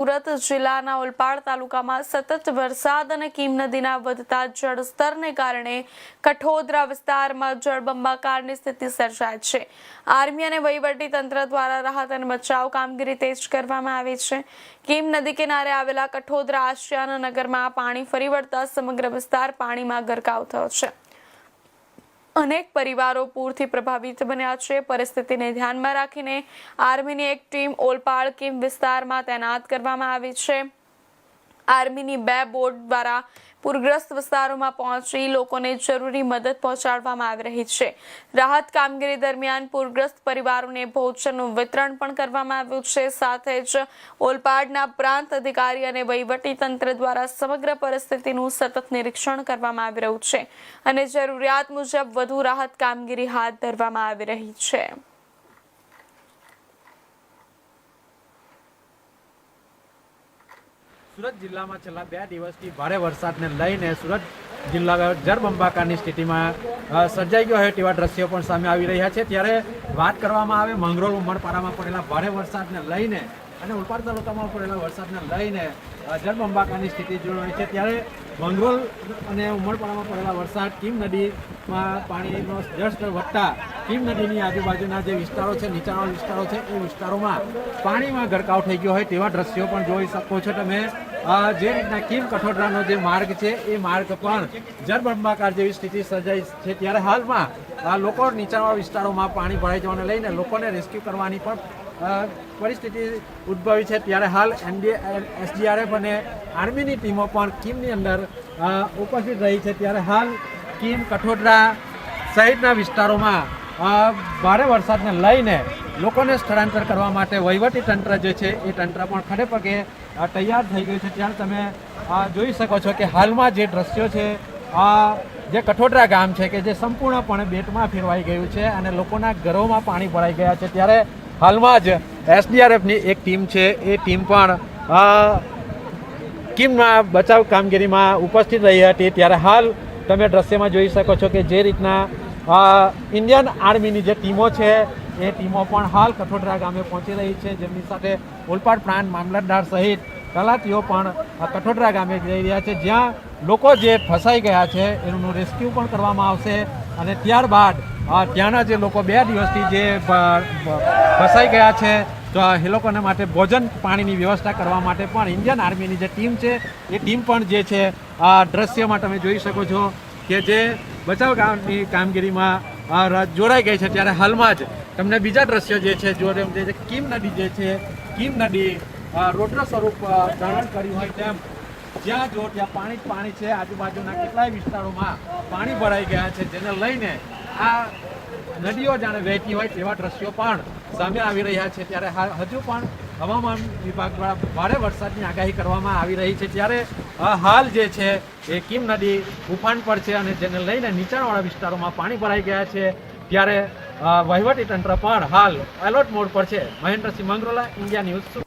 સુરત જિલ્લાના ઓલપાડ તાલુકામાં સતત વરસાદ અને કીમ નદીના વધતા જળસ્તરને કારણે કઠોદરા વિસ્તારમાં જળબંબાકારની સ્થિતિ સર્જાઈ છે। આર્મી અને વહીવટી તંત્ર દ્વારા રાહત અને બચાવ કામગીરી તેજ કરવામાં આવી છે। કીમ નદી કિનારે આવેલા કઠોદરા આશિયાના નગરમાં પાણી ફરી વળતા સમગ્ર વિસ્તાર પાણીમાં ગરકાવ થયો છે। अनेक परिवारों पूरथी प्रभावित बन्या छे। परिस्थितिने ध्यानमां राखीने आर्मीनी एक टीम ओलपाड कीम विस्तारमां तैनात करवामां आवी छे। आर्मीनी 2 बोट द्वारा पूरग्रस्त विस्तारों पहुंची लोकोने जरूरी मदद पहोंचाडवामां आवी रही छे। राहत कामगीरी दरमियान पूरग्रस्त परिवारोने भोजननुं वितरण पण करवामां आव्युं छे। साथे ज ओलपाडना प्रांत अधिकारी अने वहीवटी तंत्र द्वारा समग्र परिस्थितिनुं सतत निरीक्षण करवामां आवी रह्युं छे अने जरूरियात मुजब वधु राहत कामगीरी हाथ धरवामां आवी रही छे। सूरत जिल्ला में छेल्ला 2 दिवसथी भारे वरसादने लईने सूरत जिल्ला जळबंबाकारनी स्थितिमां सर्जाई गयो है तेवा दृश्यो पण सामे आवी रह्या छे। त्यारे वात करवामां आवे मंगरोळ उमरपाड़ामां पड़ेला भारे वरसादने लईने અને ઓલપાડ તાલુકામાં પડેલા વરસાદને લઈને જળબંબાકારની સ્થિતિ જોઈ છે। ત્યારે મંગરોળ અને ઉમરપાડામાં પડેલા વરસાદ કીમ નદીમાં પાણીનો જળસ્તર વધતા કીમ નદીની આજુબાજુના જે વિસ્તારો છે, નીચાણવાળા વિસ્તારો છે, એ વિસ્તારોમાં પાણીમાં ગરકાવ થઈ ગયો હોય તેવા દ્રશ્યો પણ જોઈ શકો છો તમે। જે રીતના કીમ કઠોદરાનો જે માર્ગ છે એ માર્ગ પણ જળબંબાકાર જેવી સ્થિતિ સર્જાઈ છે। ત્યારે હાલમાં લોકો નીચાણવાળા વિસ્તારોમાં પાણી ભરાઈ જવાને લઈને લોકોને રેસ્ક્યુ કરવાની પણ परिस्थिति उद्भवी है। त्यारे हाल एसडीआरएफ और आर्मी की टीमों पर कीमनी अंदर उपस्थित रही है। त्यारे हाल कीम कठोदरा सहित विस्तारों में भारे वरसाद ने लईने लोकोने स्थळांतर करवा माटे वहीवटी तंत्र जे छे ए तंत्र पण खड़े पगे तैयार थई गयुं छे। त्यारे तमे जोई शको छो कि हालमां जे दृश्यो छे जे कठोदरा गाम छे कि जे संपूर्णपणे बेटमां फेरवाई गयुं छे अने लोकोना घरोमां पाणी भराई गया छे। त्यारे हालमां ज एसडीआरएफनी एक टीम है ये टीम पण कीमना बचाव कामगीरीमां उपस्थित रही हती। त्यारे हाल तमे दृश्यमां जोई शको छो कि जे रीतना इंडियन आर्मीनी जे टीमों है ये टीमों पण हाल कठोदरा गामे पहोंची रही है, जेमनी साथे ओलपाड प्रांत मामलतदार सहित तलाटीओ पण कठोदरा गामे जई रह्या छे, ज्यां लोको जे फसाई गया है एनुं रेस्क्यू पण करवामां आवशे અને ત્યારબાદ ત્યાંના જે લોકો 2 દિવસથી જે ફસાઈ ગયા છે તો એ લોકોને માટે ભોજન પાણીની વ્યવસ્થા કરવા માટે પણ ઇન્ડિયન આર્મીની જે ટીમ છે એ ટીમ પણ જે છે આ દ્રશ્યમાં તમે જોઈ શકો છો કે જે બચાવ કામગીરીમાં જોડાઈ ગઈ છે। ત્યારે હાલમાં જ તમને બીજા દ્રશ્યો જે છે જોડે જે કીમ નદી જે છે કીમ નદી રૌદ્ર સ્વરૂપ ધારણ કર્યું હોય તેમ જ્યાં જો ત્યાં પાણી છે। આજુબાજુના કેટલાય વિસ્તારોમાં પાણી ભરાઈ ગયા છે, જેને લઈને આ નદીઓ જાણે વહેતી હોય તેવા દ્રશ્યો પણ સામે આવી રહ્યા છે। ત્યારે હજુ પણ હવામાન વિભાગ દ્વારા ભારે વરસાદની આગાહી કરવામાં આવી રહી છે। ત્યારે હાલ જે છે એ કીમ નદી ઉફાન પર છે અને જેને લઈને નીચાણવાળા વિસ્તારોમાં પાણી ભરાઈ ગયા છે। ત્યારે વહીવટી તંત્ર પણ હાલ એલર્ટ મોડ પર છે। Mahendrasinh Mangrola, India news.